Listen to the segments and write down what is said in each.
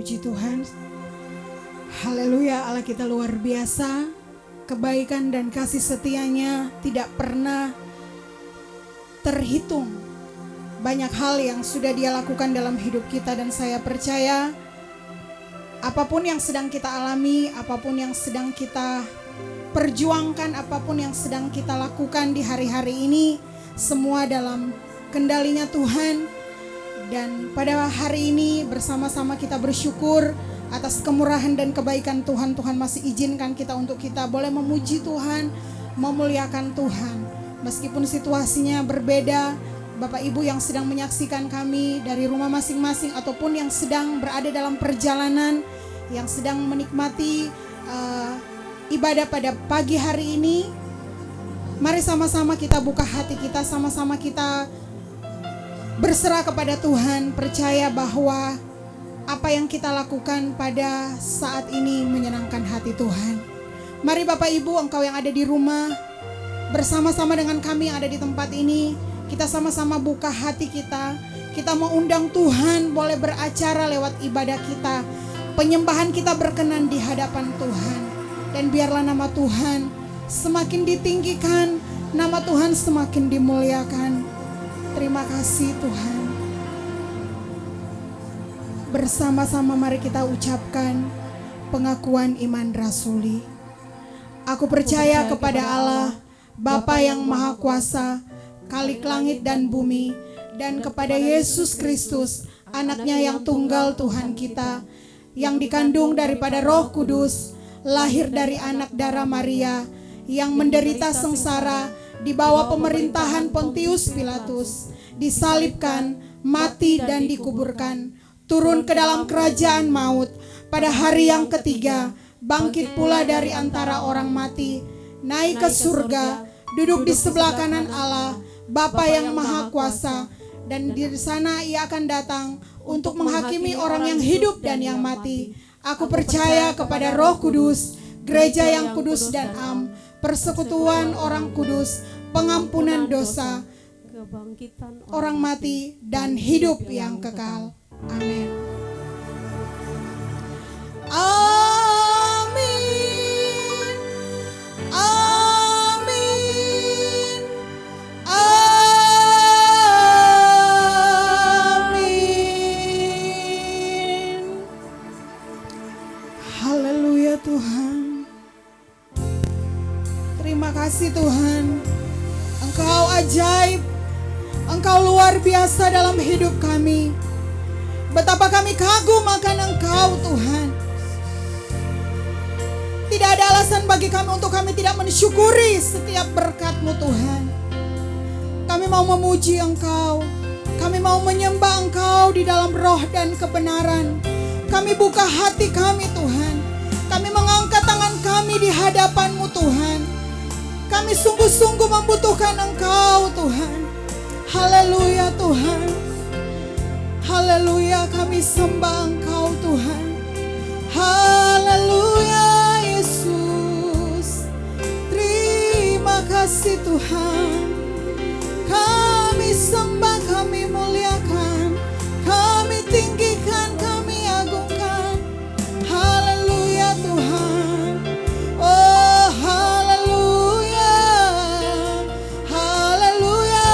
Puji Tuhan. Haleluya, Allah kita luar biasa. Kebaikan dan kasih setianya tidak pernah terhitung. Banyak hal yang sudah Dia lakukan dalam hidup kita, dan saya percaya apapun yang sedang kita alami, apapun yang sedang kita perjuangkan, apapun yang sedang kita lakukan di hari-hari ini, semua dalam kendalinya Tuhan. Dan pada hari ini bersama-sama kita bersyukur atas kemurahan dan kebaikan Tuhan. Tuhan masih izinkan kita untuk kita boleh memuji Tuhan, memuliakan Tuhan. Meskipun situasinya berbeda, Bapak Ibu yang sedang menyaksikan kami dari rumah masing-masing ataupun yang sedang berada dalam perjalanan, yang sedang menikmati ibadah pada pagi hari ini, mari sama-sama kita buka hati kita, sama-sama kita berserah kepada Tuhan, percaya bahwa apa yang kita lakukan pada saat ini menyenangkan hati Tuhan. Mari Bapak Ibu, engkau yang ada di rumah, bersama-sama dengan kami yang ada di tempat ini, kita sama-sama buka hati kita. Kita mau undang Tuhan boleh beracara lewat ibadah kita. Penyembahan kita berkenan di hadapan Tuhan. Dan biarlah nama Tuhan semakin ditinggikan, nama Tuhan semakin dimuliakan. Terima kasih Tuhan. Bersama-sama mari kita ucapkan pengakuan iman rasuli. Aku percaya kepada Allah, Bapa yang Maha Kuasa, Khalik langit dan bumi, dan kepada Yesus Kristus, Anaknya yang tunggal Tuhan kita, yang dikandung daripada Roh Kudus, lahir dari anak darah Maria, yang menderita sengsara di bawah pemerintahan Pontius Pilatus, disalibkan, mati dan dikuburkan, turun ke dalam kerajaan maut, pada hari yang ketiga bangkit pula dari antara orang mati, naik ke surga, duduk di sebelah kanan Allah, Bapa yang Maha Kuasa, dan di sana Ia akan datang untuk menghakimi orang yang hidup dan yang mati. Aku percaya kepada Roh Kudus, gereja yang kudus dan am, persekutuan orang kudus, pengampunan dosa, kebangkitan orang mati, dan hidup yang kekal. Amin. Amin. Amin. Amin. Haleluya Tuhan. Terima kasih Tuhan. Engkau ajaib, Engkau luar biasa dalam hidup kami. Betapa kami kagum akan Engkau Tuhan. Tidak ada alasan bagi kami untuk kami tidak mensyukuri setiap berkat-Mu Tuhan. Kami mau memuji Engkau, kami mau menyembah Engkau di dalam roh dan kebenaran. Kami buka hati kami Tuhan. Kami mengangkat tangan kami di hadapan-Mu Tuhan. Kami sungguh-sungguh membutuhkan Engkau Tuhan. Haleluya Tuhan. Haleluya, kami sembah Engkau Tuhan. Haleluya Yesus. Terima kasih Tuhan. Kami sembah, kami muliakan, kami tinggikan, kami agungkan. Haleluya Tuhan. Oh haleluya. Haleluya.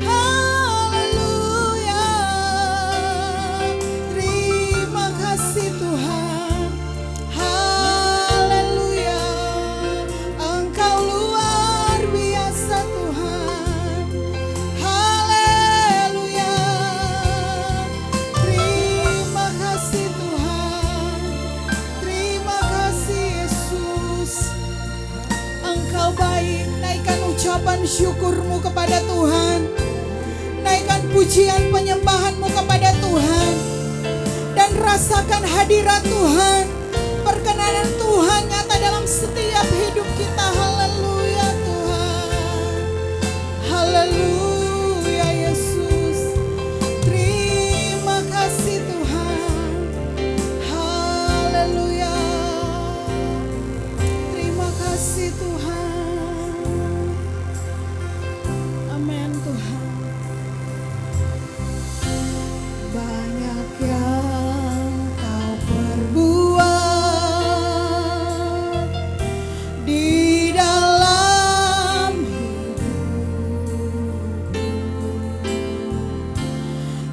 Haleluya. Terima kasih Tuhan. Haleluya. Engkau luar biasa Tuhan. Haleluya. Terima kasih Tuhan. Terima kasih Yesus. Engkau baik. Naikkan ucapan syukur-Mu kepada Tuhan. Naikkan pujian penyembahan-Mu kepada Tuhan. Dan rasakan hadirat Tuhan. Perkenanan Tuhan nyata dalam setiap hidup kita. Haleluya Tuhan. Haleluya Yesus. Terima kasih Tuhan. Haleluya. Terima kasih Tuhan. Amin Tuhan. Baik Banyak yang kau perbuat di dalam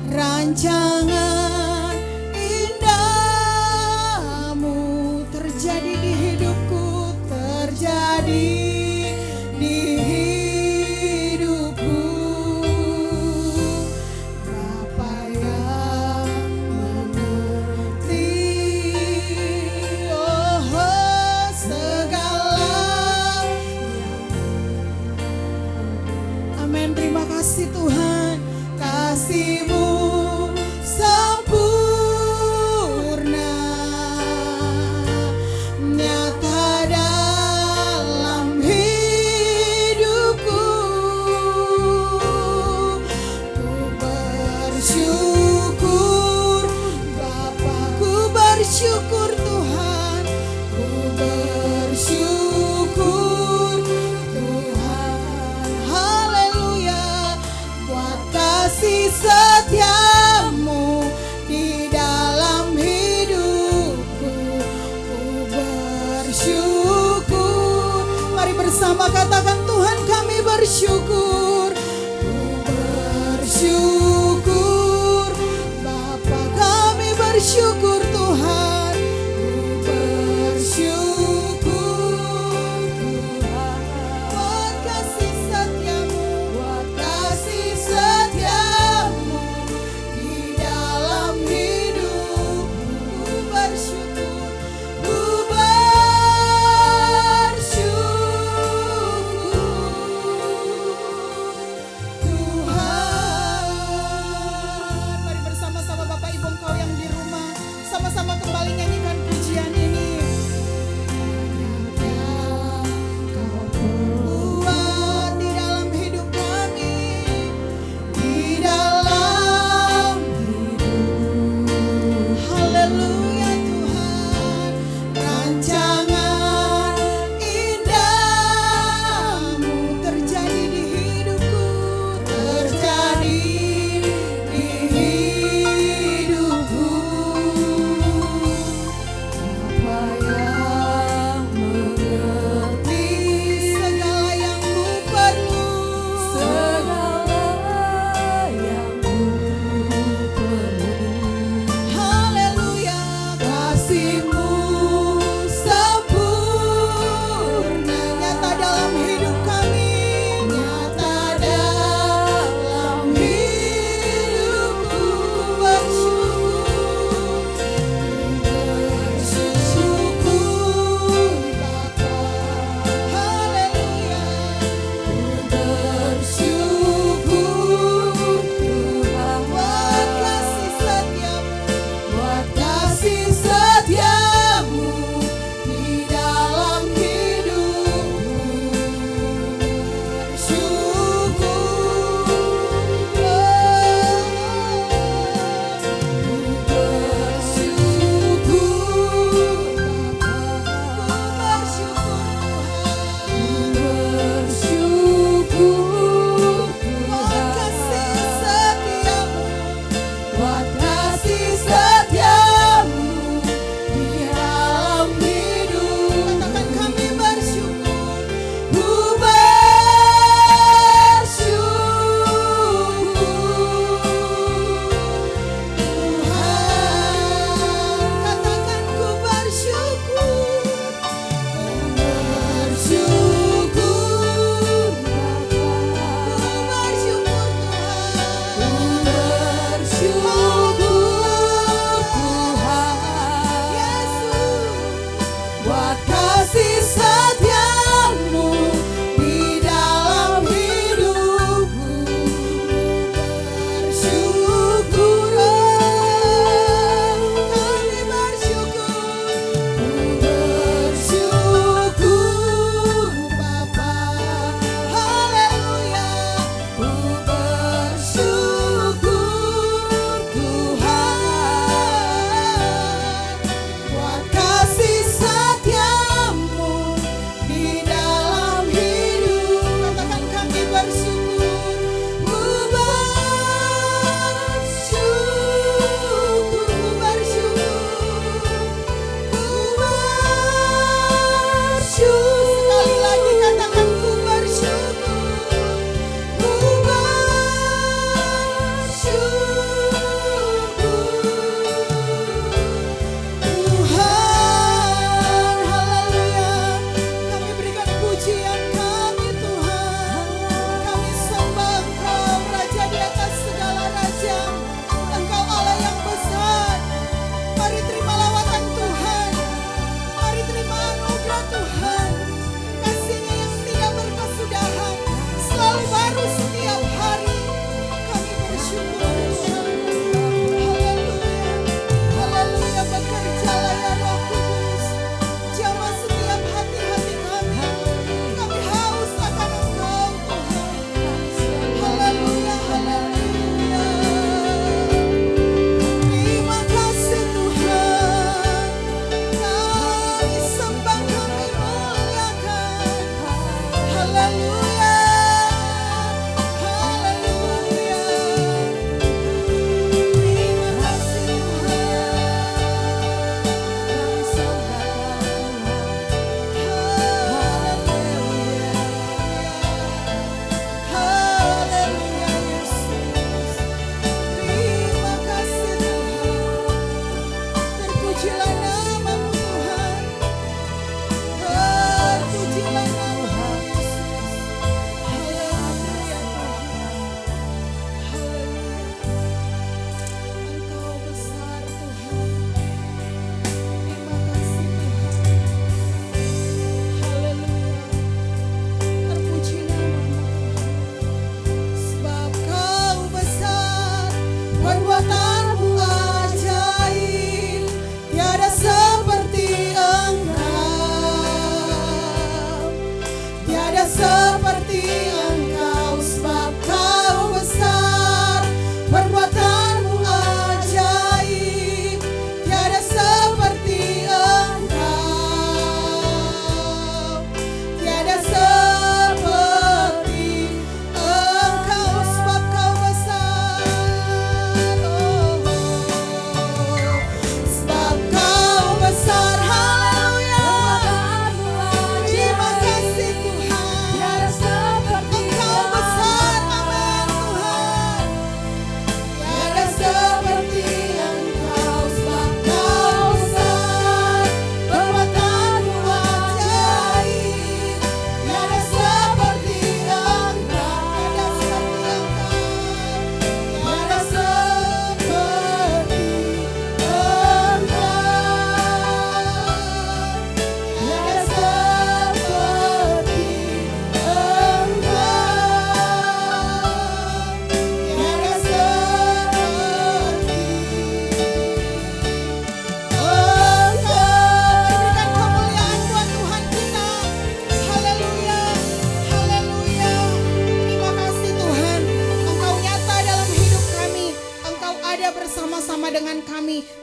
rancangan indahmu terjadi di hidupku, terjadi di hidupku. Bapa yang mengerti segala. Amin. Terima kasih Tuhan, kasih-Mu sempurna nyata dalam hidupku. Ku bersyukur Bapa, ku bersyukur Tuhan, ku bersyukur Tuhan. Haleluya, buat kasih setiamu di dalam hidupku. Ku bersyukur. Mari bersama katakan, Tuhan kami bersyukur. Ku bersyukur Bapa, kami bersyukur Tuhan. Ku bersyukur Tuhan, buat kasih setiamu, buat kasih setiamu di dalam hidupku. Ku bersyukur, ku bersyukur Tuhan. Mari bersama-sama Bapak Ibu engkau yang di rumah, sama-sama kembali nyanyikan pujian ini. Kau perbuat di dalam hidup kami, di dalam hidup. Haleluya Tuhan, rancangan indahmu terjadi di hidupku, terjadi di hidupku.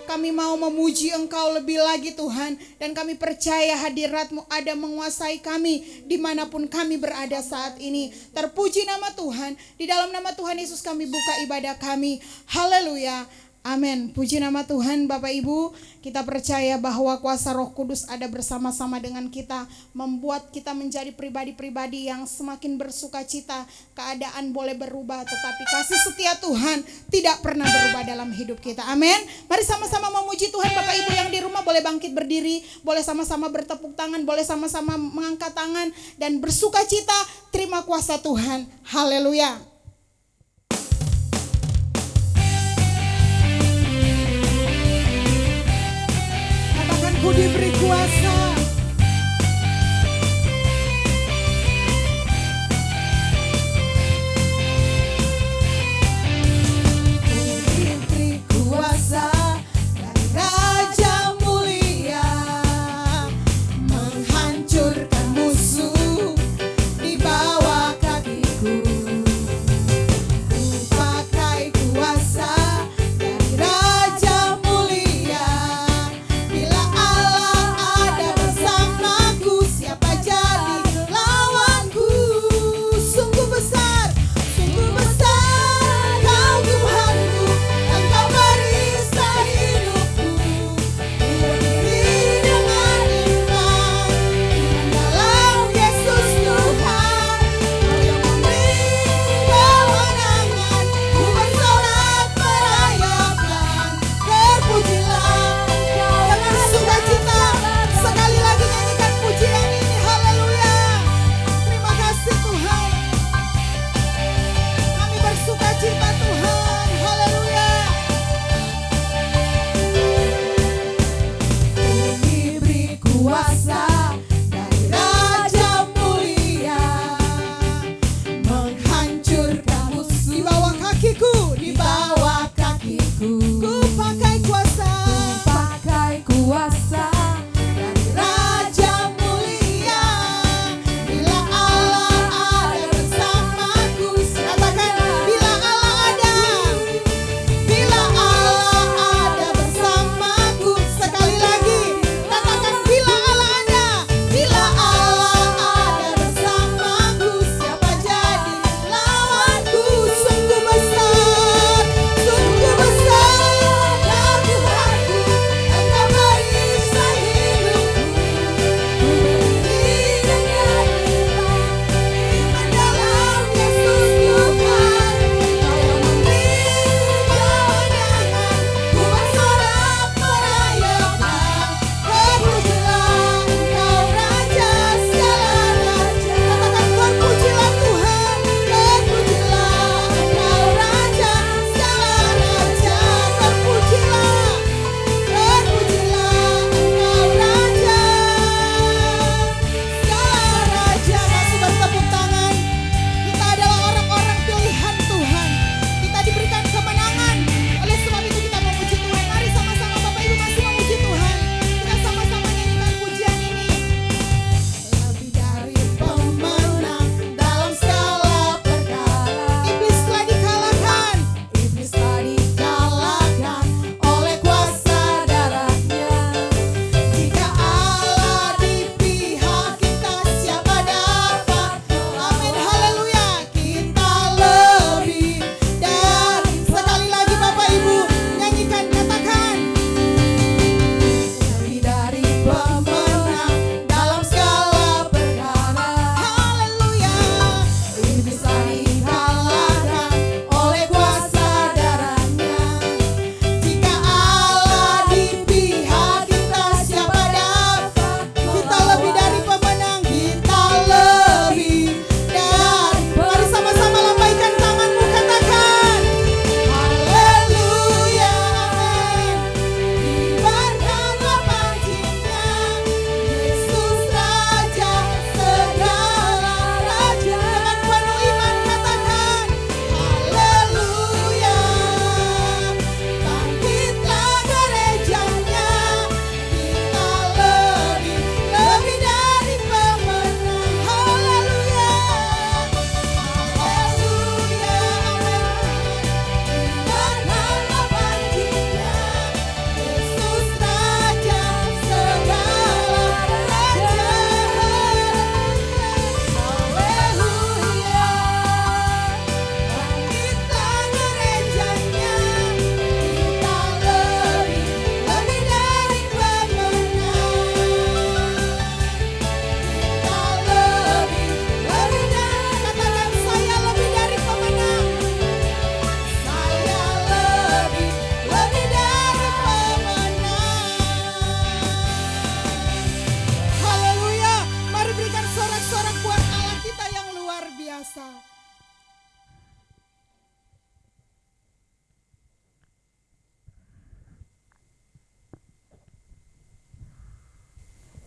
kami mau memuji Engkau lebih lagi Tuhan. Dan kami percaya hadirat-Mu ada menguasai kami dimanapun kami berada saat ini. Terpuji nama Tuhan, di dalam nama Tuhan Yesus kami buka ibadah kami. Haleluya. Amin. Puji nama Tuhan. Bapak Ibu, kita percaya bahwa kuasa Roh Kudus ada bersama-sama dengan kita, membuat kita menjadi pribadi-pribadi yang semakin bersuka cita. Keadaan boleh berubah, tetapi kasih setia Tuhan tidak pernah berubah dalam hidup kita. Amin. Mari sama-sama memuji Tuhan. Bapak Ibu yang di rumah boleh bangkit berdiri, boleh sama-sama bertepuk tangan, boleh sama-sama mengangkat tangan dan bersuka cita. Terima kuasa Tuhan. Haleluya. Ku diberi kuasa. Ku diberi kuasa dari Raja mulia, menghancurkan musuh di bawah kakiku. Ku pakai kuasa dari Raja mulia. Bila Allah ada bersama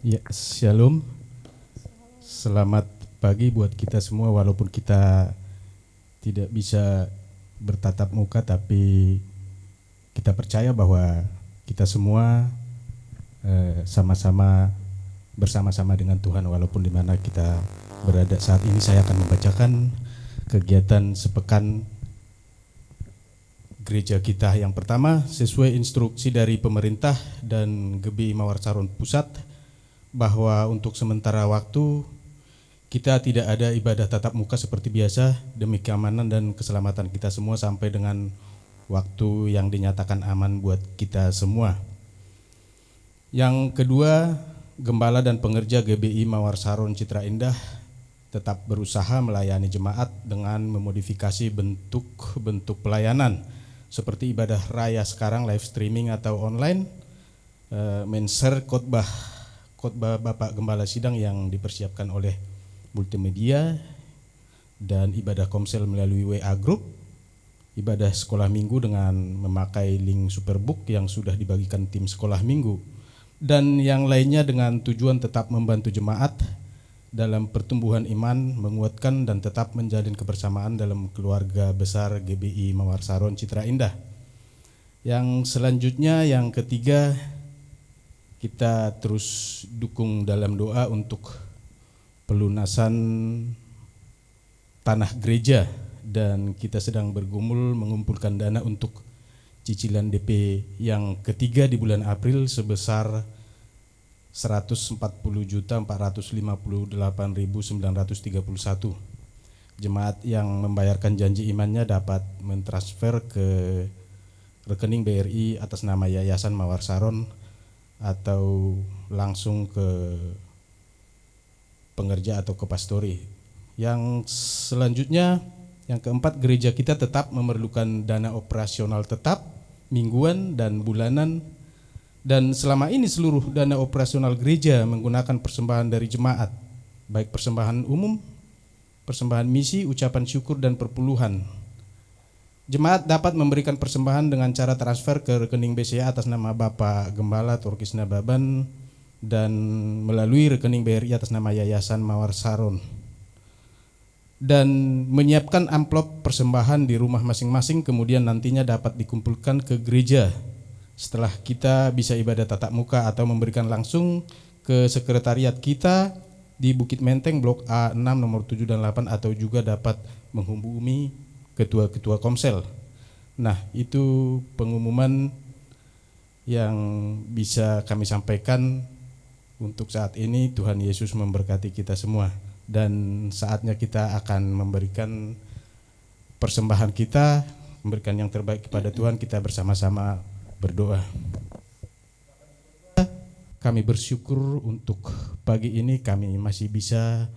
Ya, shalom. Selamat pagi buat kita semua, walaupun kita tidak bisa bertatap muka, tapi kita percaya bahwa kita semua sama-sama bersama-sama dengan Tuhan walaupun di mana kita berada saat ini. Saya akan membacakan kegiatan sepekan gereja kita. Yang pertama, sesuai instruksi dari pemerintah dan GBI Mawar Saron Pusat, bahwa untuk sementara waktu kita tidak ada ibadah tatap muka seperti biasa demi keamanan dan keselamatan kita semua sampai dengan waktu yang dinyatakan aman buat kita semua. Yang kedua, Gembala dan pengerja GBI Mawar Saron Citra Indah tetap berusaha melayani jemaat dengan memodifikasi bentuk-bentuk pelayanan seperti ibadah raya sekarang live streaming atau online, men-share khotbah Bapak Gembala Sidang yang dipersiapkan oleh multimedia, dan ibadah komsel melalui WA Group, ibadah sekolah minggu dengan memakai link Superbook yang sudah dibagikan tim sekolah minggu, dan yang lainnya dengan tujuan tetap membantu jemaat dalam pertumbuhan iman, menguatkan dan tetap menjalin kebersamaan dalam keluarga besar GBI Mawar Saron Citra Indah. Yang selanjutnya, yang ketiga, kita terus dukung dalam doa untuk pelunasan tanah gereja, dan kita sedang bergumul mengumpulkan dana untuk cicilan DP yang ketiga di bulan April sebesar 140.458.931. Jemaat yang membayarkan janji imannya dapat mentransfer ke rekening BRI atas nama Yayasan Mawar Saron atau langsung ke pengerja atau ke pastori. Yang selanjutnya, yang keempat, gereja kita tetap memerlukan dana operasional tetap mingguan dan bulanan, dan selama ini seluruh dana operasional gereja menggunakan persembahan dari jemaat, baik persembahan umum, persembahan misi, ucapan syukur, dan perpuluhan. Jemaat dapat memberikan persembahan dengan cara transfer ke rekening BCA atas nama Bapak Gembala Turkis Nababan dan melalui rekening BRI atas nama Yayasan Mawar Saron, dan menyiapkan amplop persembahan di rumah masing-masing, kemudian nantinya dapat dikumpulkan ke gereja setelah kita bisa ibadah tatap muka atau memberikan langsung ke sekretariat kita di Bukit Menteng Blok A6 nomor 7 dan 8, atau juga dapat menghubungi ketua-ketua komsel. Nah, itu pengumuman yang bisa kami sampaikan untuk saat ini. Tuhan Yesus memberkati kita semua. Dan saatnya kita akan memberikan persembahan kita, memberikan yang terbaik kepada Tuhan. Kita bersama-sama berdoa. Kami bersyukur untuk pagi ini kami masih bisa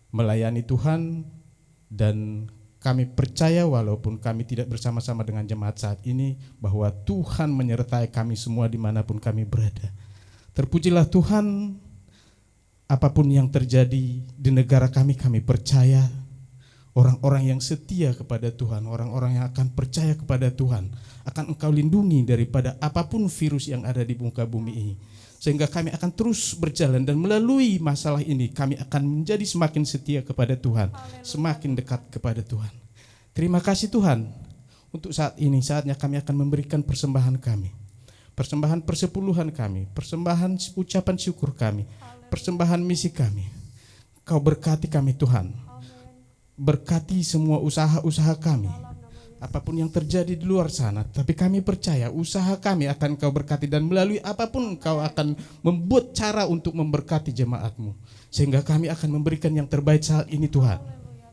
melayani Tuhan, dan kami percaya walaupun kami tidak bersama-sama dengan jemaat saat ini, bahwa Tuhan menyertai kami semua dimanapun kami berada. Terpujilah Tuhan. Apapun yang terjadi di negara kami percaya orang-orang yang setia kepada Tuhan, orang-orang yang akan percaya kepada Tuhan akan Engkau lindungi daripada apapun virus yang ada di muka bumi ini. Sehingga kami akan terus berjalan, dan melalui masalah ini kami akan menjadi semakin setia kepada Tuhan, semakin dekat kepada Tuhan. Terima kasih Tuhan. Untuk saat ini, saatnya kami akan memberikan persembahan kami, persembahan persepuluhan kami, persembahan ucapan syukur kami, persembahan misi kami. Kau berkati kami Tuhan. Berkati semua usaha-usaha kami. Apapun yang terjadi di luar sana, tapi kami percaya usaha kami akan Kau berkati, dan melalui apapun Kau akan membuat cara untuk memberkati jemaat-Mu, sehingga kami akan memberikan yang terbaik saat ini Tuhan.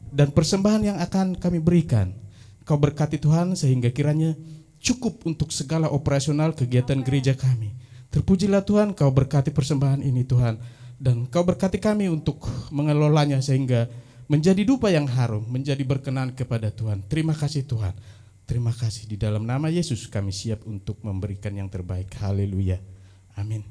Dan persembahan yang akan kami berikan, Kau berkati Tuhan, sehingga kiranya cukup untuk segala operasional kegiatan gereja kami. Terpujilah Tuhan, Kau berkati persembahan ini Tuhan, dan Kau berkati kami untuk mengelolanya sehingga menjadi dupa yang harum, menjadi berkenan kepada Tuhan. Terima kasih Tuhan. Terima kasih, di dalam nama Yesus kami siap untuk memberikan yang terbaik. Haleluya. Amin.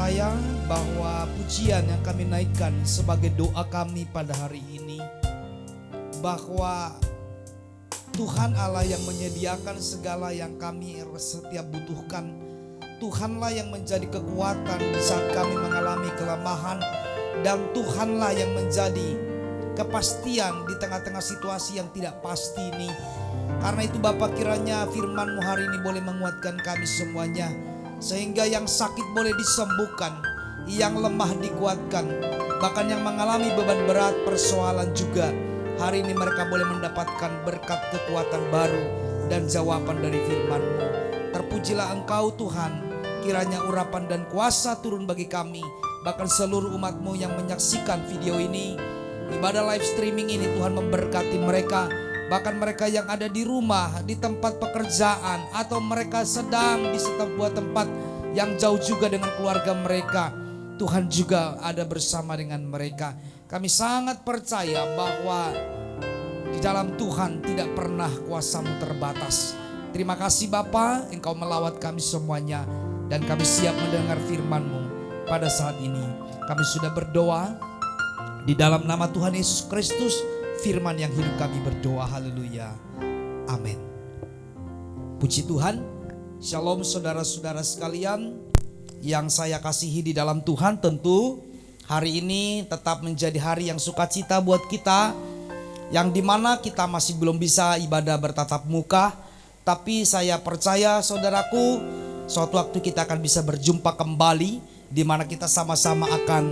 percaya bahwa pujian yang kami naikkan sebagai doa kami pada hari ini, bahwa Tuhan Allah yang menyediakan segala yang kami setiap butuhkan. Tuhanlah yang menjadi kekuatan di saat kami mengalami kelemahan, dan Tuhanlah yang menjadi kepastian di tengah-tengah situasi yang tidak pasti ini. Karena itu Bapa, kiranya firman-Mu hari ini boleh menguatkan kami semuanya, sehingga yang sakit boleh disembuhkan, yang lemah dikuatkan, bahkan yang mengalami beban berat persoalan juga. Hari ini mereka boleh mendapatkan berkat kekuatan baru dan jawaban dari firman-Mu. Terpujilah Engkau Tuhan, kiranya urapan dan kuasa turun bagi kami, bahkan seluruh umat-Mu yang menyaksikan video ini, ibadah live streaming ini. Tuhan memberkati mereka, bahkan mereka yang ada di rumah, di tempat pekerjaan, atau mereka sedang di sebuah tempat yang jauh juga dengan keluarga mereka. Tuhan juga ada bersama dengan mereka. Kami sangat percaya bahwa di dalam Tuhan tidak pernah kuasa-Mu terbatas. Terima kasih Bapa, Engkau melawat kami semuanya, dan kami siap mendengar firman-Mu pada saat ini. Kami sudah berdoa di dalam nama Tuhan Yesus Kristus, firman yang hidup kami berdoa. Haleluya. Amin. Puji Tuhan. Shalom saudara-saudara sekalian yang saya kasihi di dalam Tuhan. Tentu hari ini tetap menjadi hari yang sukacita buat kita, yang dimana kita masih belum bisa ibadah bertatap muka. Tapi saya percaya saudaraku, suatu waktu kita akan bisa berjumpa kembali, di mana kita sama-sama akan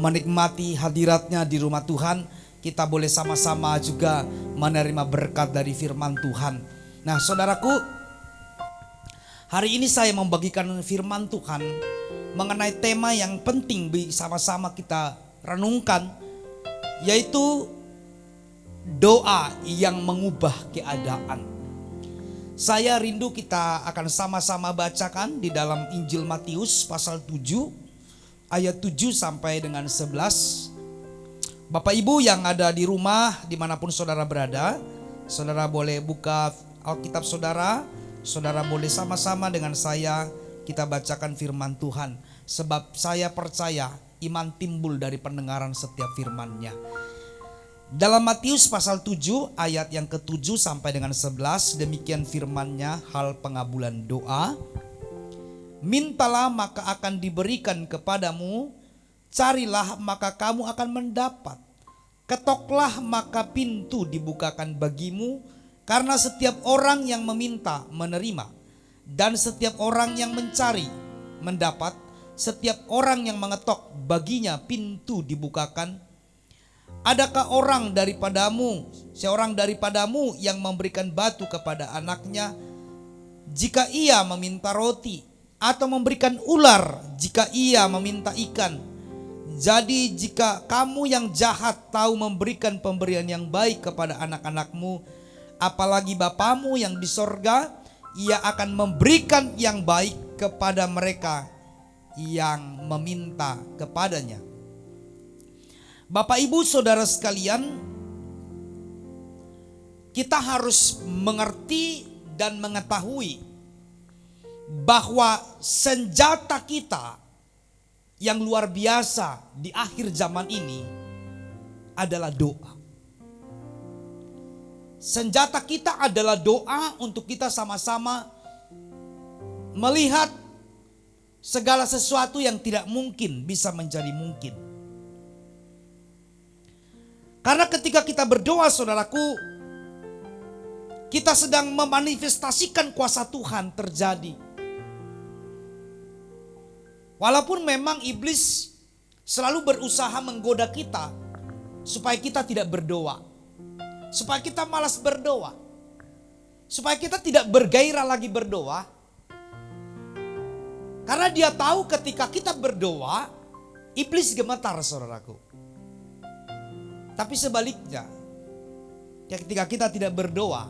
menikmati hadiratnya di rumah Tuhan. Kita boleh sama-sama juga menerima berkat dari firman Tuhan. Nah saudaraku, hari ini saya membagikan firman Tuhan mengenai tema yang penting sama-sama kita renungkan, yaitu doa yang mengubah keadaan. Saya rindu kita akan sama-sama bacakan di dalam Injil Matius pasal 7 ayat 7 sampai dengan 11. Bapak Ibu yang ada di rumah dimanapun saudara berada, saudara boleh buka Alkitab saudara. Saudara boleh sama-sama dengan saya kita bacakan firman Tuhan. Sebab saya percaya iman timbul dari pendengaran setiap firman-Nya. Dalam Matius pasal 7 ayat yang ke-7 sampai dengan 11, demikian firman-Nya hal pengabulan doa. Mintalah maka akan diberikan kepadamu, carilah maka kamu akan mendapat, ketoklah maka pintu dibukakan bagimu. Karena setiap orang yang meminta menerima, dan setiap orang yang mencari mendapat, setiap orang yang mengetok baginya pintu dibukakan. Adakah seorang daripadamu yang memberikan batu kepada anaknya jika ia meminta roti, atau memberikan ular jika ia meminta ikan? Jadi jika kamu yang jahat tahu memberikan pemberian yang baik kepada anak-anakmu, apalagi Bapamu yang di sorga, ia akan memberikan yang baik kepada mereka yang meminta kepadanya. Bapak Ibu saudara sekalian, kita harus mengerti dan mengetahui bahwa senjata kita yang luar biasa di akhir zaman ini adalah doa. Senjata kita adalah doa untuk kita sama-sama melihat segala sesuatu yang tidak mungkin bisa menjadi mungkin. Karena ketika kita berdoa saudaraku, kita sedang memanifestasikan kuasa Tuhan terjadi. Walaupun memang iblis selalu berusaha menggoda kita supaya kita tidak berdoa, supaya kita malas berdoa, supaya kita tidak bergairah lagi berdoa. Karena dia tahu ketika kita berdoa, iblis gemetar saudaraku. Tapi sebaliknya, ketika kita tidak berdoa,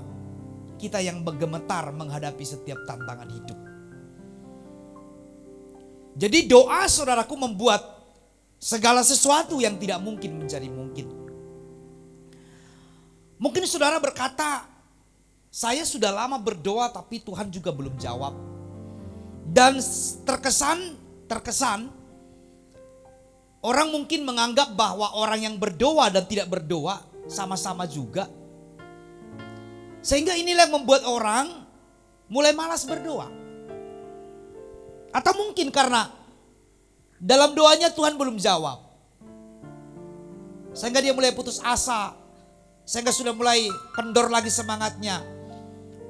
kita yang bergemetar menghadapi setiap tantangan hidup. Jadi doa saudaraku membuat segala sesuatu yang tidak mungkin menjadi mungkin. Mungkin saudara berkata, saya sudah lama berdoa tapi Tuhan juga belum jawab. Dan terkesan Orang mungkin menganggap bahwa orang yang berdoa dan tidak berdoa sama-sama juga. Sehingga inilah yang membuat orang mulai malas berdoa. Atau mungkin karena dalam doanya Tuhan belum jawab. Sehingga dia mulai putus asa. Sehingga sudah mulai kendor lagi semangatnya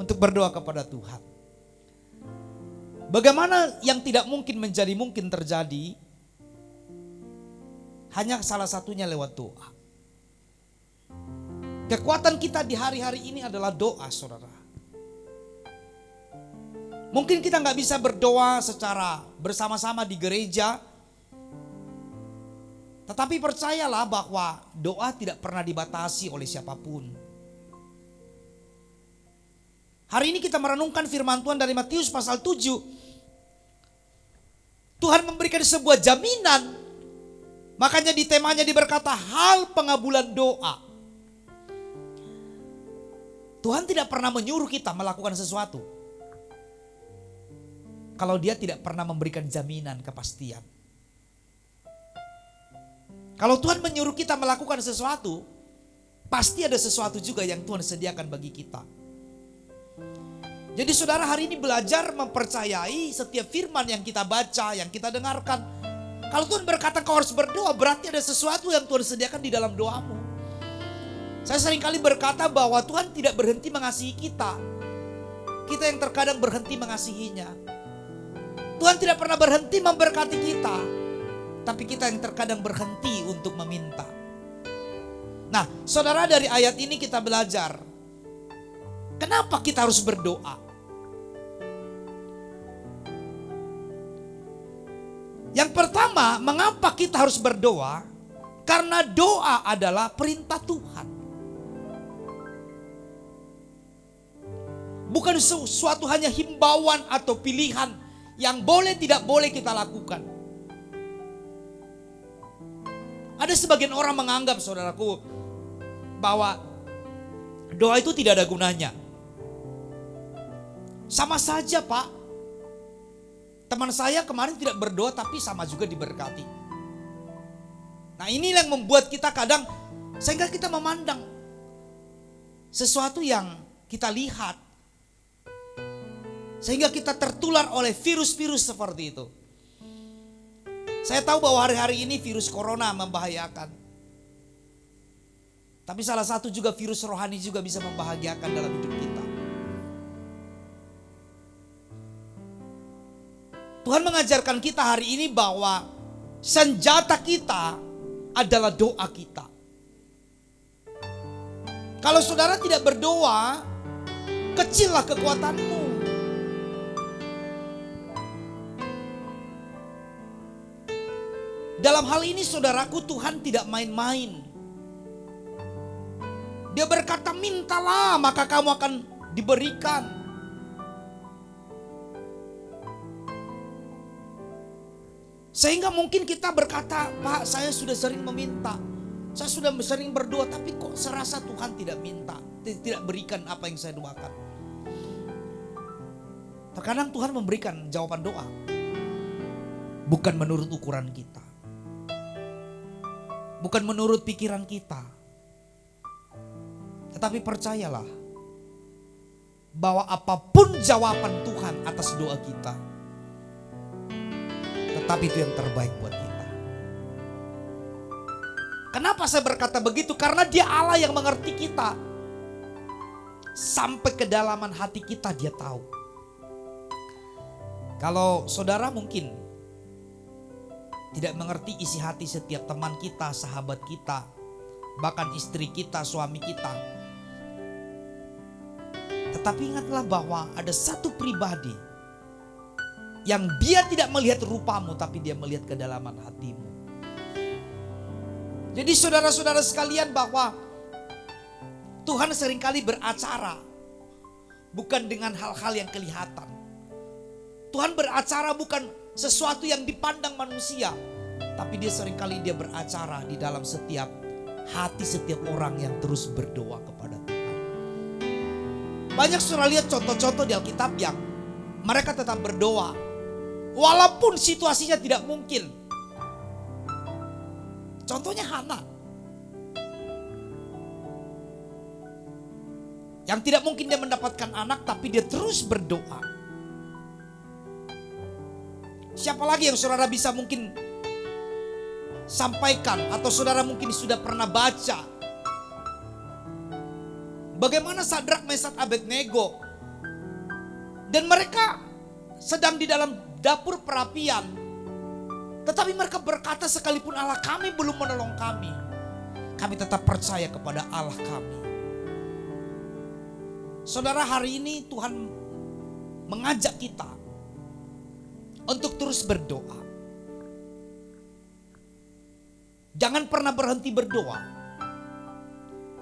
untuk berdoa kepada Tuhan. Bagaimana yang tidak mungkin menjadi mungkin terjadi? Hanya salah satunya lewat doa. Kekuatan kita di hari-hari ini adalah doa, saudara. Mungkin kita nggak bisa berdoa secara bersama-sama di gereja. Tetapi percayalah bahwa doa tidak pernah dibatasi oleh siapapun. Hari ini kita merenungkan firman Tuhan dari Matius pasal 7. Tuhan memberikan sebuah jaminan. Makanya di temanya berkata hal pengabulan doa. Tuhan tidak pernah menyuruh kita melakukan sesuatu kalau dia tidak pernah memberikan jaminan kepastian. Kalau Tuhan menyuruh kita melakukan sesuatu, pasti ada sesuatu juga yang Tuhan sediakan bagi kita. Jadi saudara hari ini belajar mempercayai setiap firman yang kita baca, yang kita dengarkan. Kalau Tuhan berkata kau harus berdoa, berarti ada sesuatu yang Tuhan sediakan di dalam doamu. Saya seringkali berkata bahwa Tuhan tidak berhenti mengasihi kita. Kita yang terkadang berhenti mengasihinya. Tuhan tidak pernah berhenti memberkati kita. Tapi kita yang terkadang berhenti untuk meminta. Nah, saudara, dari ayat ini kita belajar. Kenapa kita harus berdoa? Yang pertama, mengapa kita harus berdoa? Karena doa adalah perintah Tuhan. Bukan sesuatu hanya himbauan atau pilihan yang boleh tidak boleh kita lakukan. Ada sebagian orang menganggap, saudaraku, bahwa doa itu tidak ada gunanya. Sama saja, Pak. Teman saya kemarin tidak berdoa tapi sama juga diberkati. Nah, ini yang membuat kita kadang sehingga kita memandang sesuatu yang kita lihat. Sehingga kita tertular oleh virus-virus seperti itu. Saya tahu bahwa hari-hari ini virus corona membahayakan. Tapi salah satu juga virus rohani juga bisa membahagiakan dalam hidup kita. Tuhan mengajarkan kita hari ini bahwa senjata kita adalah doa kita. Kalau saudara tidak berdoa, kecillah kekuatanmu. Dalam hal ini saudaraku, Tuhan tidak main-main. Dia berkata, mintalah maka kamu akan diberikan. Sehingga mungkin kita berkata, Pak, saya sudah sering meminta, saya sudah sering berdoa, tapi kok serasa Tuhan tidak minta, tidak berikan apa yang saya doakan. Terkadang Tuhan memberikan jawaban doa, bukan menurut ukuran kita, bukan menurut pikiran kita. Tetapi percayalah, bahwa apapun jawaban Tuhan atas doa kita, tetapi itu yang terbaik buat kita. Kenapa saya berkata begitu? Karena Dia Allah yang mengerti kita. Sampai kedalaman hati kita Dia tahu. Kalau saudara mungkin tidak mengerti isi hati setiap teman kita, sahabat kita, bahkan istri kita, suami kita. Tetapi ingatlah bahwa ada satu pribadi yang Dia tidak melihat rupamu, tapi Dia melihat kedalaman hatimu. Jadi saudara-saudara sekalian, bahwa Tuhan seringkali beracara bukan dengan hal-hal yang kelihatan. Tuhan beracara bukan sesuatu yang dipandang manusia, tapi Dia seringkali Dia beracara di dalam setiap hati setiap orang yang terus berdoa kepada Tuhan. Banyak saudara lihat contoh-contoh di Alkitab yang mereka tetap berdoa walaupun situasinya tidak mungkin. Contohnya Hana. Yang tidak mungkin dia mendapatkan anak, tapi dia terus berdoa. Siapa lagi yang saudara bisa mungkin sampaikan, atau saudara mungkin sudah pernah baca bagaimana Sadrak, Mesak, Abednego, dan mereka sedang di dalam dapur perapian, tetapi mereka berkata, sekalipun Allah kami belum menolong kami, kami tetap percaya kepada Allah kami. Saudara, hari ini Tuhan mengajak kita untuk terus berdoa. Jangan pernah berhenti berdoa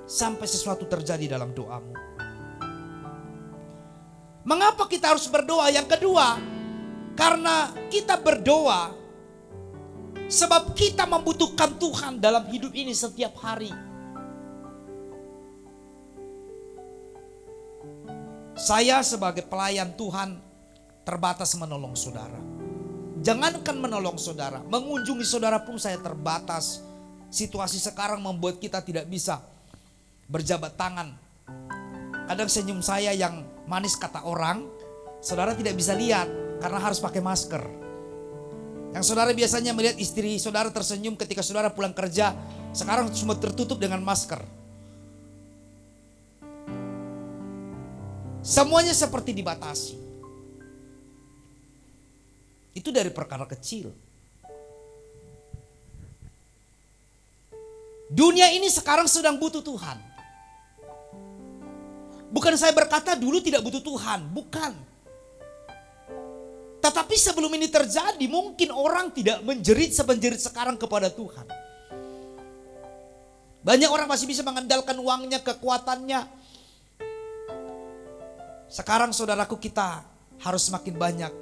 sampai sesuatu terjadi dalam doamu. Mengapa kita harus berdoa? Yang kedua, karena kita berdoa sebab kita membutuhkan Tuhan dalam hidup ini setiap hari. Saya sebagai pelayan Tuhan terbatas menolong saudara. Jangankan menolong saudara, mengunjungi saudara pun saya terbatas. Situasi sekarang membuat kita tidak bisa berjabat tangan. Kadang senyum saya yang manis kata orang, saudara tidak bisa lihat karena harus pakai masker. Yang saudara biasanya melihat istri saudara tersenyum ketika saudara pulang kerja, sekarang cuma tertutup dengan masker. Semuanya seperti dibatasi. Itu dari perkara kecil. Dunia ini sekarang sedang butuh Tuhan. Bukan saya berkata dulu tidak butuh Tuhan, bukan. Tetapi sebelum ini terjadi, mungkin orang tidak menjerit sebenjerit sekarang kepada Tuhan. Banyak orang masih bisa mengandalkan uangnya, kekuatannya. Sekarang saudaraku, kita harus semakin banyak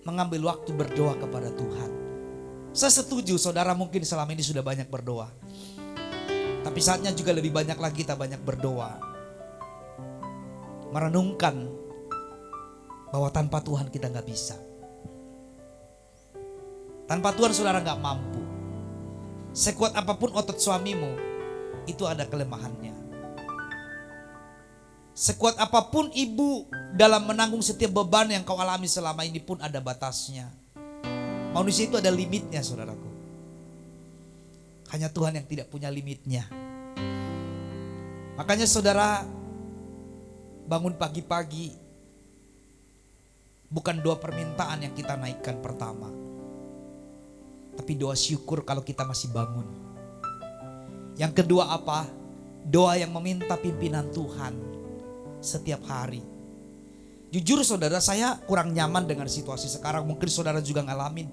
mengambil waktu berdoa kepada Tuhan. Saya setuju saudara mungkin selama ini sudah banyak berdoa. Tapi saatnya juga lebih banyak lagi kita banyak berdoa. Merenungkan bahwa tanpa Tuhan kita gak bisa. Tanpa Tuhan saudara gak mampu. Sekuat apapun otot suamimu, itu ada kelemahannya. Sekuat apapun ibu dalam menanggung setiap beban yang kau alami selama ini pun ada batasnya. Manusia itu ada limitnya, saudaraku. Hanya Tuhan yang tidak punya limitnya. Makanya saudara, bangun pagi-pagi, bukan doa permintaan yang kita naikkan pertama, tapi doa syukur kalau kita masih bangun. Yang kedua apa? Doa yang meminta pimpinan Tuhan setiap hari. Jujur saudara, saya kurang nyaman dengan situasi sekarang. Mungkin saudara juga ngalamin.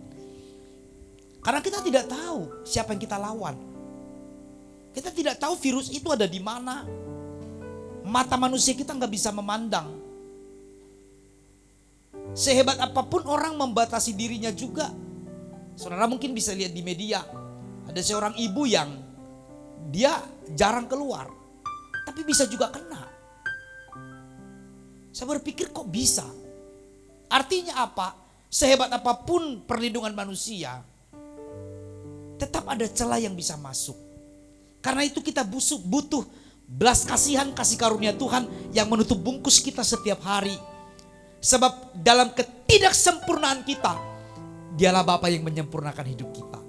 Karena kita tidak tahu siapa yang kita lawan. Kita tidak tahu virus itu ada di mana. Mata manusia kita nggak bisa memandang. Sehebat apapun orang membatasi dirinya juga. Saudara mungkin bisa lihat di media. Ada seorang ibu yang dia jarang keluar, tapi bisa juga kena. Saya berpikir kok bisa? Artinya apa? Sehebat apapun perlindungan manusia, tetap ada celah yang bisa masuk. Karena itu kita butuh belas kasihan, kasih karunia Tuhan yang menutup bungkus kita setiap hari. Sebab dalam ketidaksempurnaan kita, Dialah Bapa yang menyempurnakan hidup kita.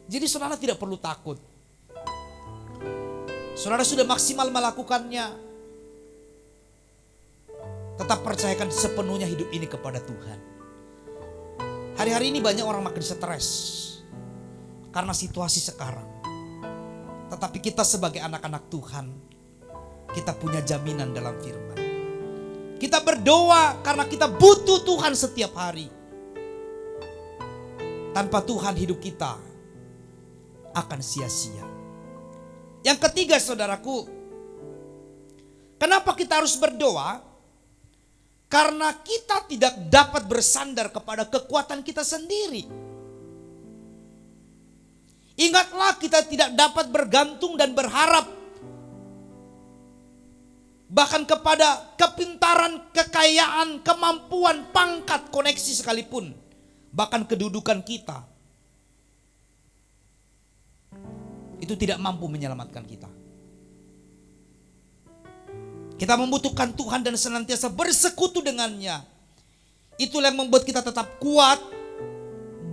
Jadi saudara tidak perlu takut. Saudara sudah maksimal melakukannya. Tetap percayakan sepenuhnya hidup ini kepada Tuhan. Hari-hari ini banyak orang makin stres karena situasi sekarang. Tetapi kita sebagai anak-anak Tuhan, kita punya jaminan dalam firman. Kita berdoa karena kita butuh Tuhan setiap hari. Tanpa Tuhan hidup kita akan sia-sia. Yang ketiga saudaraku, kenapa kita harus berdoa? Karena kita tidak dapat bersandar kepada kekuatan kita sendiri. Ingatlah, kita tidak dapat bergantung dan berharap bahkan kepada kepintaran, kekayaan, kemampuan, pangkat, koneksi sekalipun. Bahkan kedudukan kita. itu tidak mampu menyelamatkan kita. Kita membutuhkan Tuhan dan senantiasa bersekutu dengannya. Itulah yang membuat kita tetap kuat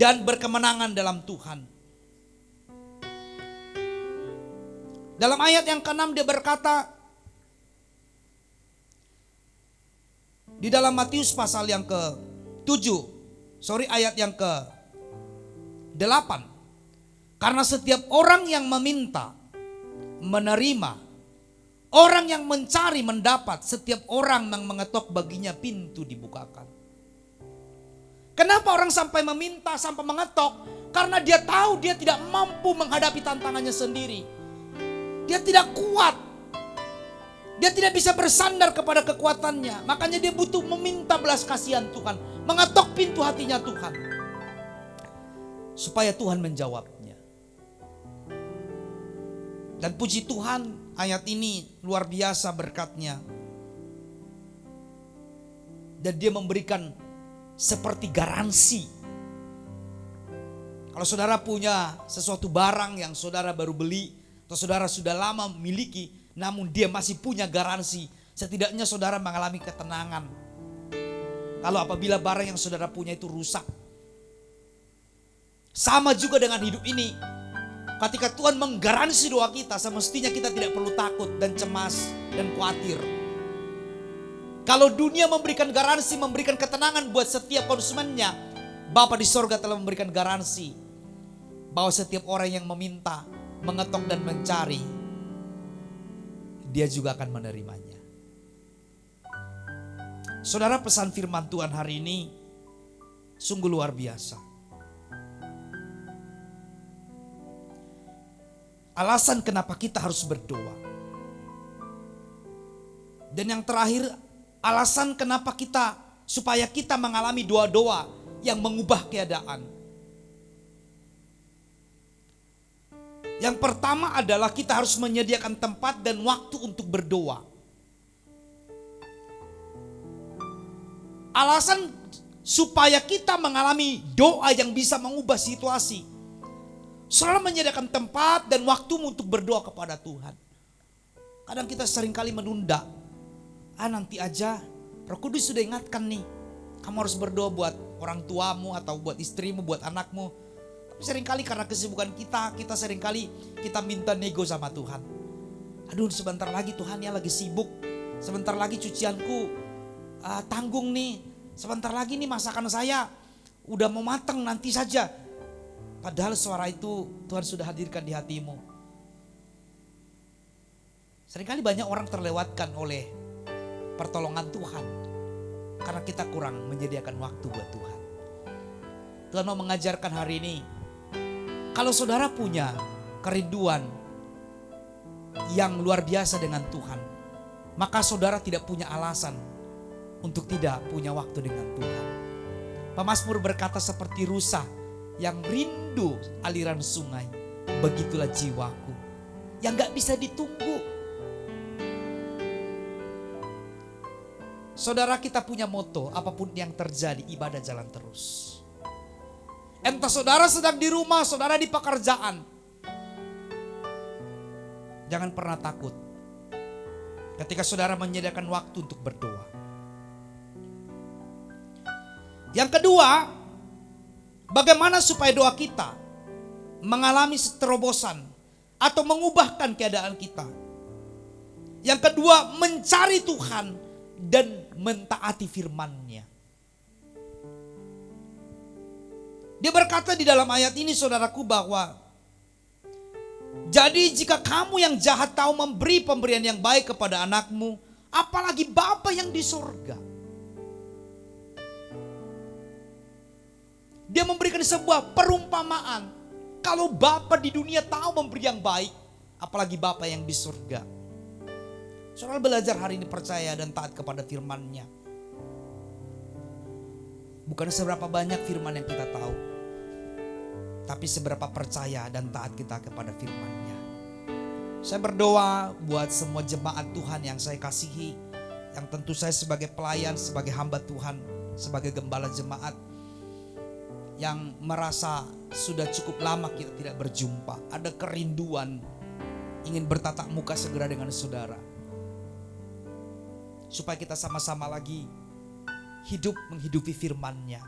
dan berkemenangan dalam Tuhan. Dalam ayat yang ke-6 dia berkata, di dalam Matius pasal yang ke-7, ayat yang ke-8. Karena setiap orang yang meminta, menerima. Orang yang mencari mendapat, setiap orang yang mengetok baginya pintu dibukakan. Kenapa orang sampai meminta, sampai mengetok? Karena dia tahu dia tidak mampu menghadapi tantangannya sendiri. Dia tidak kuat. Dia tidak bisa bersandar kepada kekuatannya. Makanya dia butuh meminta belas kasihan Tuhan. Mengetok pintu hatinya Tuhan. Supaya Tuhan menjawabnya. Dan puji Tuhan, ayat ini luar biasa berkatnya. Dan dia memberikan seperti garansi. Kalau saudara punya sesuatu barang yang saudara baru beli, atau saudara sudah lama memiliki, namun dia masih punya garansi, setidaknya saudara mengalami ketenangan. Kalau apabila barang yang saudara punya itu rusak. Sama juga dengan hidup ini. Ketika Tuhan menggaransi doa kita, semestinya kita tidak perlu takut dan cemas dan khawatir. Kalau dunia memberikan garansi, memberikan ketenangan buat setiap konsumennya, Bapa di sorga telah memberikan garansi bahwa setiap orang yang meminta, mengetok dan mencari, dia juga akan menerimanya. Saudara, pesan firman Tuhan hari ini sungguh luar biasa. Alasan kenapa kita harus berdoa. Dan yang terakhir, alasan kenapa supaya kita mengalami doa-doa yang mengubah keadaan. Yang pertama adalah kita harus menyediakan tempat dan waktu untuk berdoa. Alasan supaya kita mengalami doa yang bisa mengubah situasi. Selalu menyediakan tempat dan waktu untuk berdoa kepada Tuhan. Kadang kita seringkali menunda. Nanti aja, Roh Kudus sudah ingatkan nih. Kamu harus berdoa buat orang tuamu atau buat istrimu, buat anakmu. Seringkali karena kesibukan kita seringkali kita minta nego sama Tuhan. Aduh, sebentar lagi Tuhan ya lagi sibuk. Sebentar lagi cucianku tanggung nih. Sebentar lagi nih masakan saya udah mau matang, nanti saja. Padahal suara itu Tuhan sudah hadirkan di hatimu. Seringkali banyak orang terlewatkan oleh pertolongan Tuhan. Karena kita kurang menyediakan waktu buat Tuhan. Tuhan mau mengajarkan hari ini. Kalau saudara punya kerinduan yang luar biasa dengan Tuhan, maka saudara tidak punya alasan untuk tidak punya waktu dengan Tuhan. Pemazmur berkata seperti rusa yang rindu aliran sungai, begitulah jiwaku yang gak bisa ditunggu. Saudara, kita punya moto, apapun yang terjadi ibadah jalan terus. Entah saudara sedang di rumah, saudara di pekerjaan. Jangan pernah takut ketika saudara menyediakan waktu untuk berdoa. Yang kedua, bagaimana supaya doa kita mengalami terobosan atau mengubahkan keadaan kita. Yang kedua, mencari Tuhan dan mentaati firman-Nya. Dia berkata di dalam ayat ini saudaraku bahwa jadi jika kamu yang jahat tahu memberi pemberian yang baik kepada anakmu, apalagi Bapa yang di surga. Dia memberikan sebuah perumpamaan. Kalau Bapa di dunia tahu memberi yang baik, apalagi Bapa yang di surga. Saudara belajar hari ini percaya dan taat kepada firman-Nya. Bukan seberapa banyak firman yang kita tahu, tapi seberapa percaya dan taat kita kepada firman-Nya. Saya berdoa buat semua jemaat Tuhan yang saya kasihi, yang tentu saya sebagai pelayan, sebagai hamba Tuhan, sebagai gembala jemaat, yang merasa sudah cukup lama kita tidak berjumpa. Ada kerinduan ingin bertatap muka segera dengan saudara. Supaya kita sama-sama lagi hidup menghidupi firman-Nya.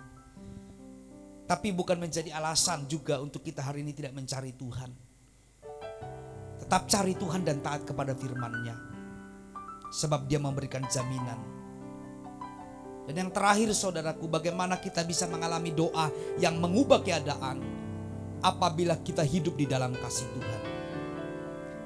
Tapi bukan menjadi alasan juga untuk kita hari ini tidak mencari Tuhan. Tetap cari Tuhan dan taat kepada firman-Nya. Sebab Dia memberikan jaminan. Dan yang terakhir saudaraku, bagaimana kita bisa mengalami doa yang mengubah keadaan apabila kita hidup di dalam kasih Tuhan.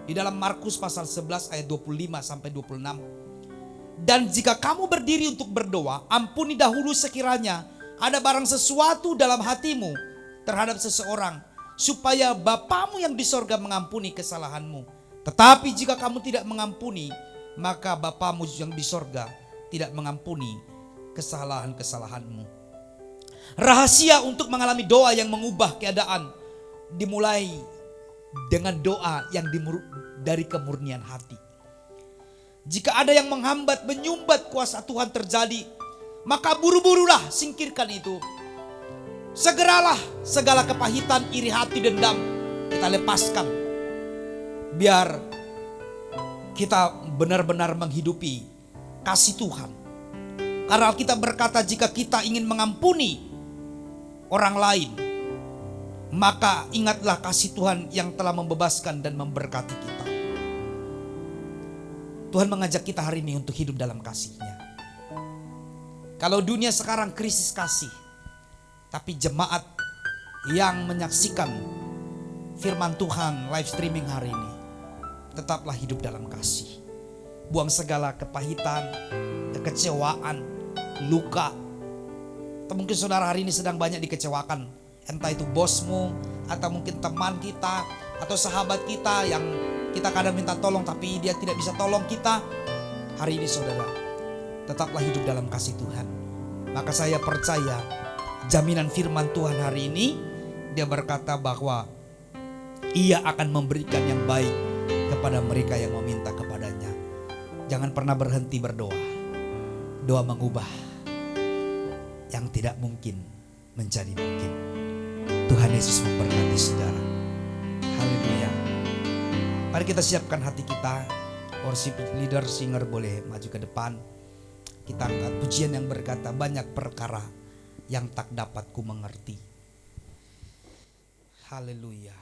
Di dalam Markus pasal 11 ayat 25 sampai 26. Dan jika kamu berdiri untuk berdoa, ampuni dahulu sekiranya ada barang sesuatu dalam hatimu terhadap seseorang, supaya Bapamu yang di sorga mengampuni kesalahanmu. Tetapi jika kamu tidak mengampuni, maka Bapamu yang di sorga tidak mengampuni kesalahan-kesalahanmu. Rahasia untuk mengalami doa yang mengubah keadaan dimulai dengan doa yang dari kemurnian hati. Jika ada yang menghambat, menyumbat kuasa Tuhan terjadi, maka buru-burulah singkirkan itu. Segeralah segala kepahitan, iri hati, dendam kita lepaskan. Biar kita benar-benar menghidupi kasih Tuhan. Karena kita berkata jika kita ingin mengampuni orang lain, maka ingatlah kasih Tuhan yang telah membebaskan dan memberkati kita. Tuhan mengajak kita hari ini untuk hidup dalam kasih-Nya. Kalau dunia sekarang krisis kasih, tapi jemaat yang menyaksikan firman Tuhan live streaming hari ini, tetaplah hidup dalam kasih. Buang segala kepahitan, kekecewaan, luka. Atau mungkin saudara hari ini sedang banyak dikecewakan. Entah itu bosmu, atau mungkin teman kita, atau sahabat kita yang kita kadang minta tolong tapi dia tidak bisa tolong kita. Hari ini saudara, tetaplah hidup dalam kasih Tuhan. Maka saya percaya jaminan firman Tuhan hari ini, Dia berkata bahwa Ia akan memberikan yang baik kepada mereka yang meminta kepadanya. Jangan pernah berhenti berdoa. Doa mengubah yang tidak mungkin menjadi mungkin. Tuhan Yesus memberkati saudara. Haleluya. Mari kita siapkan hati kita. Worship leader, singer boleh maju ke depan. Kita angkat pujian yang berkata, banyak perkara yang tak dapat ku mengerti. Haleluya.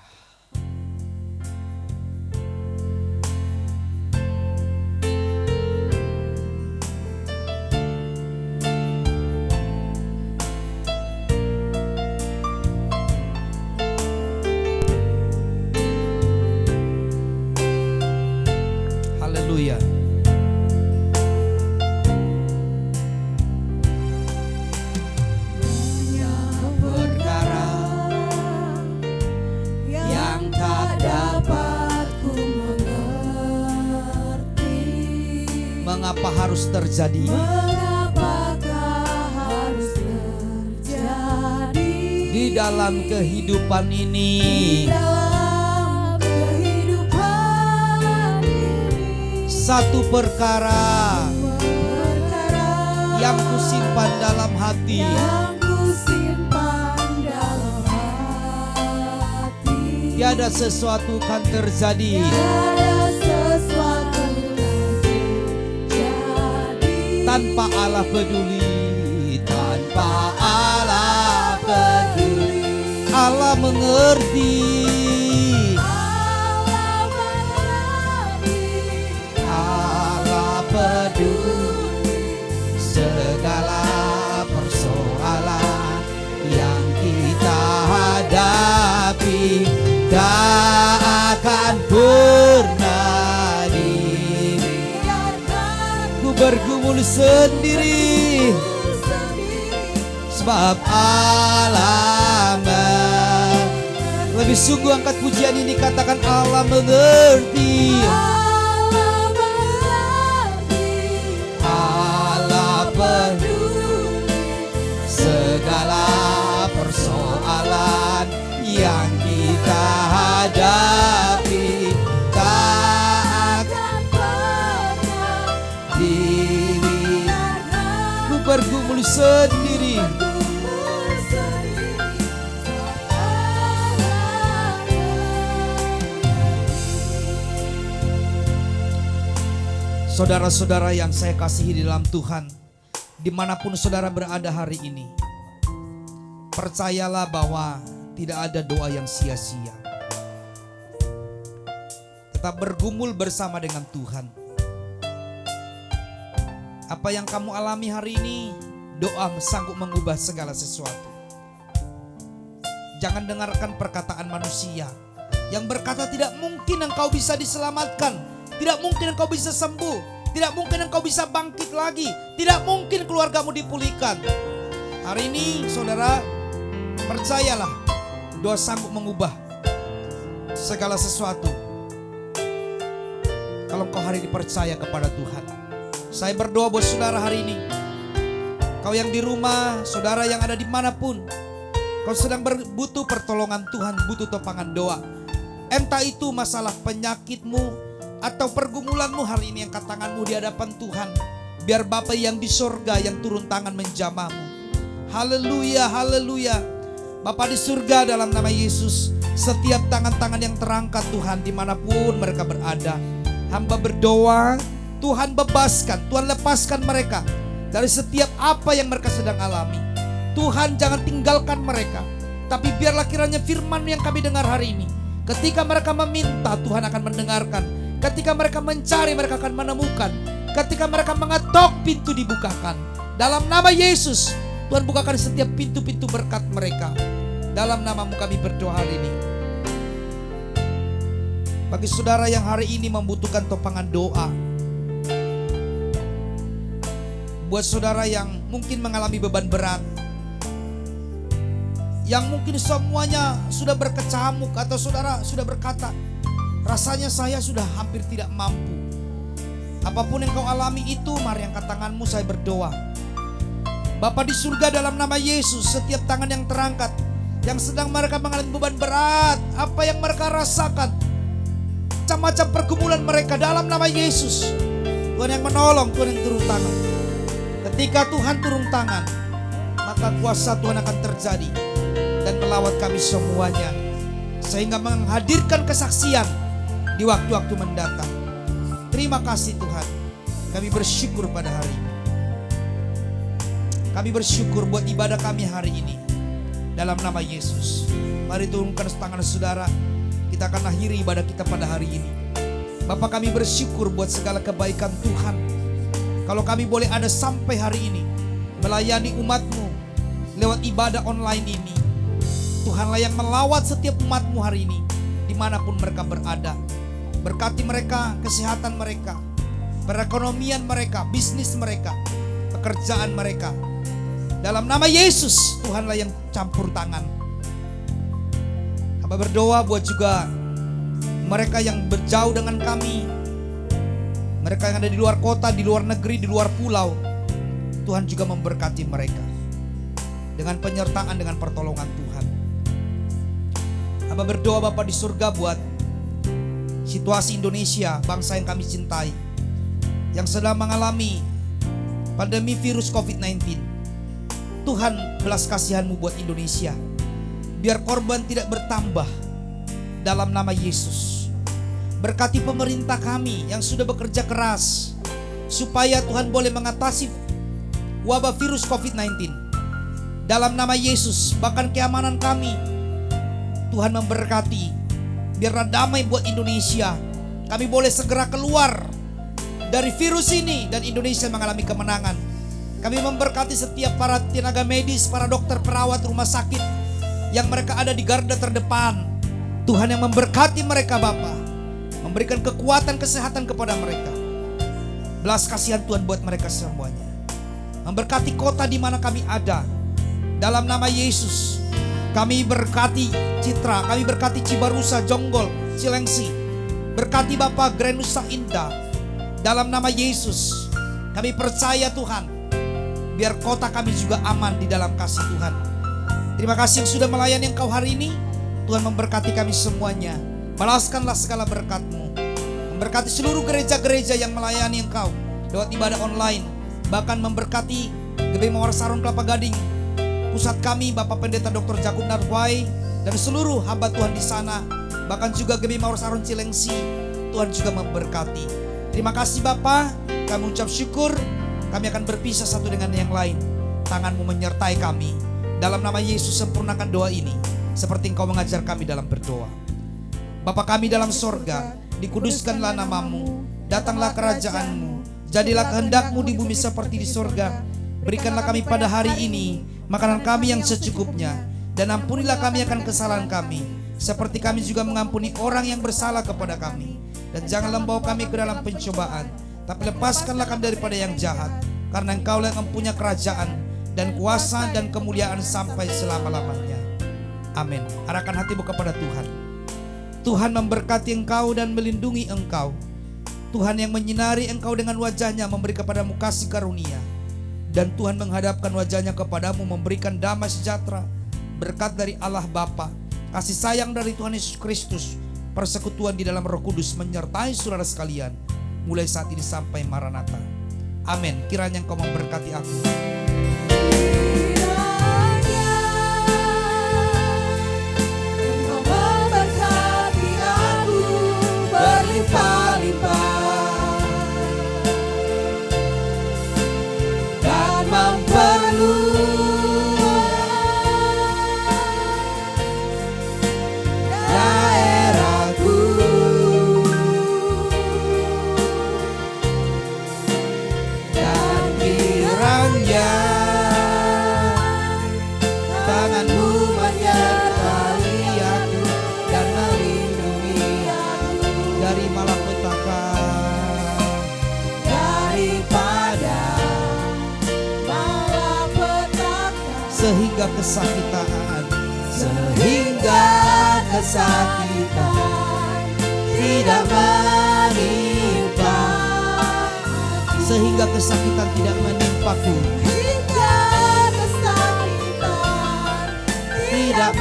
Haleluya. Banyak perkara yang tak dapat ku mengerti. Mengapa harus terjadi? Mengapakah harus terjadi Di dalam kehidupan ini, dalam kehidupan ini? satu perkara yang kusimpan dalam hati, yang kusimpan dalam hati. tiada sesuatu kan terjadi Tiada sesuatu terjadi tanpa Allah peduli. Tanpa Allah peduli, Allah mengerti. Allah mengerti, Allah peduli segala persoalan yang kita hadapi. Tak akan pernah biarkan ku bergumul sendiri, sebab Allah lebih sungguh angkat pujian ini, katakan Allah mengerti. Allah mengerti, Allah peduli segala persoalan yang kita hadapi. Tak akan pernah diri biarkan ku bergumul sendiri, bergumul sendiri, sebab Saudara-saudara yang saya kasihi di dalam Tuhan, dimanapun saudara berada hari ini, percayalah bahwa tidak ada doa yang sia-sia. Tetap bergumul bersama dengan Tuhan. Apa yang kamu alami hari ini, doa sanggup mengubah segala sesuatu. Jangan dengarkan perkataan manusia yang berkata tidak mungkin engkau bisa diselamatkan, tidak mungkin engkau bisa sembuh, tidak mungkin engkau bisa bangkit lagi, tidak mungkin keluargamu dipulihkan. Hari ini saudara, percayalah, doa sanggup mengubah segala sesuatu. Kalau engkau hari ini percaya kepada Tuhan. Saya berdoa buat saudara hari ini. Kau yang di rumah, saudara yang ada dimanapun, kau sedang butuh pertolongan Tuhan, butuh topangan doa. Entah itu masalah penyakitmu atau pergumulanmu hari ini, angkat tanganmu di hadapan Tuhan. Biar Bapa yang di surga yang turun tangan menjamahmu. Haleluya, haleluya. Bapa di surga, dalam nama Yesus, setiap tangan-tangan yang terangkat Tuhan dimanapun mereka berada, hamba berdoa, Tuhan bebaskan, Tuhan lepaskan mereka dari setiap apa yang mereka sedang alami. Tuhan jangan tinggalkan mereka, tapi biarlah kiranya firman yang kami dengar hari ini, ketika mereka meminta, Tuhan akan mendengarkan. Ketika mereka mencari, mereka akan menemukan. Ketika mereka mengetok, pintu dibukakan. Dalam nama Yesus, Tuhan bukakan setiap pintu-pintu berkat mereka. Dalam namamu kami berdoa hari ini. Bagi saudara yang hari ini membutuhkan topangan doa, buat saudara yang mungkin mengalami beban berat, yang mungkin semuanya sudah berkecamuk, atau saudara sudah berkata, rasanya saya sudah hampir tidak mampu. Apapun yang kau alami itu, mari angkat tanganmu, saya berdoa. Bapa di surga, dalam nama Yesus, setiap tangan yang terangkat, yang sedang mereka mengalami beban berat, apa yang mereka rasakan, macam-macam pergumulan mereka, dalam nama Yesus, Tuhan yang menolong, Tuhan yang turun tangan. Ketika Tuhan turun tangan, maka kuasa Tuhan akan terjadi dan melawat kami semuanya, sehingga menghadirkan kesaksian di waktu-waktu mendatang. Terima kasih Tuhan, kami bersyukur pada hari ini. Kami bersyukur buat ibadah kami hari ini, dalam nama Yesus. Mari turunkan tangan saudara, kita akan akhiri ibadah kita pada hari ini. Bapa, kami bersyukur buat segala kebaikan Tuhan. Kalau kami boleh ada sampai hari ini melayani umat-Mu lewat ibadah online ini, Tuhanlah yang melawat setiap umat-Mu hari ini, dimanapun mereka berada. Berkati mereka, kesehatan mereka, perekonomian mereka, bisnis mereka, pekerjaan mereka. Dalam nama Yesus, Tuhanlah yang campur tangan. Hamba berdoa buat juga mereka yang berjauh dengan kami, mereka yang ada di luar kota, di luar negeri, di luar pulau. Tuhan juga memberkati mereka dengan penyertaan, dengan pertolongan Tuhan. Hamba berdoa Bapa di surga buat situasi Indonesia, bangsa yang kami cintai, yang sedang mengalami pandemi virus COVID-19. Tuhan, belas kasihan-Mu buat Indonesia. Biar korban tidak bertambah, dalam nama Yesus. Berkati pemerintah kami yang sudah bekerja keras, supaya Tuhan boleh mengatasi wabah virus COVID-19. Dalam nama Yesus, bahkan keamanan kami, Tuhan memberkati. Biarlah damai buat Indonesia. Kami boleh segera keluar dari virus ini dan Indonesia mengalami kemenangan. Kami memberkati setiap para tenaga medis, para dokter, perawat rumah sakit yang mereka ada di garda terdepan. Tuhan yang memberkati mereka Bapa, memberikan kekuatan kesehatan kepada mereka. Belas kasihan Tuhan buat mereka semuanya. Memberkati kota di mana kami ada. Dalam nama Yesus, kami berkati Citra, kami berkati Cibarusa, Jonggol, Cilengsi. Berkati Bapa Grand Nusa Indah. Dalam nama Yesus, kami percaya Tuhan, biar kota kami juga aman di dalam kasih Tuhan. Terima kasih yang sudah melayani Engkau hari ini. Tuhan memberkati kami semuanya. Balaskanlah segala berkat-Mu. Memberkati seluruh gereja-gereja yang melayani Engkau lewat ibadah online. Bahkan memberkati GBI Mawar Saron Kelapa Gading, pusat kami Bapak Pendeta Dr. Jakub Narwai, dan seluruh hamba Tuhan di sana. Bahkan juga GBI Mawar Saron Cilengsi, Tuhan juga memberkati. Terima kasih Bapa, kami ucap syukur. Kami akan berpisah satu dengan yang lain. Tangan-Mu menyertai kami. Dalam nama Yesus sempurnakan doa ini seperti Engkau mengajar kami dalam berdoa. Bapa kami dalam sorga, dikuduskanlah nama-Mu, datanglah kerajaan-Mu, jadilah kehendak-Mu di bumi seperti di sorga. Berikanlah kami pada hari ini makanan kami yang secukupnya, dan ampunilah kami akan kesalahan kami, seperti kami juga mengampuni orang yang bersalah kepada kami. Dan janganlah membawa kami ke dalam pencobaan, tapi lepaskanlah kami daripada yang jahat, karena Engkau yang mempunyai kerajaan dan kuasa dan kemuliaan sampai selama-lamanya. Amin. Arahkan hatimu kepada Tuhan. Tuhan memberkati engkau dan melindungi engkau. Tuhan yang menyinari engkau dengan wajahnya, memberi kepadamu kasih karunia. Dan Tuhan menghadapkan wajahnya kepadamu, memberikan damai sejahtera. Berkat dari Allah Bapa, kasih sayang dari Tuhan Yesus Kristus, persekutuan di dalam Roh Kudus menyertai saudara sekalian, mulai saat ini sampai Maranatha. Amin. Kiranya engkau memberkati aku. Berlimpah-limpah dan memperluas daerahku, dan kiranya tangan-Mu menyertai aku dan melindungi aku dari malapetaka, daripada malapetaka, sehingga kesakitan tidak menimpa, sehingga kesakitan tidak menimpaku, tidak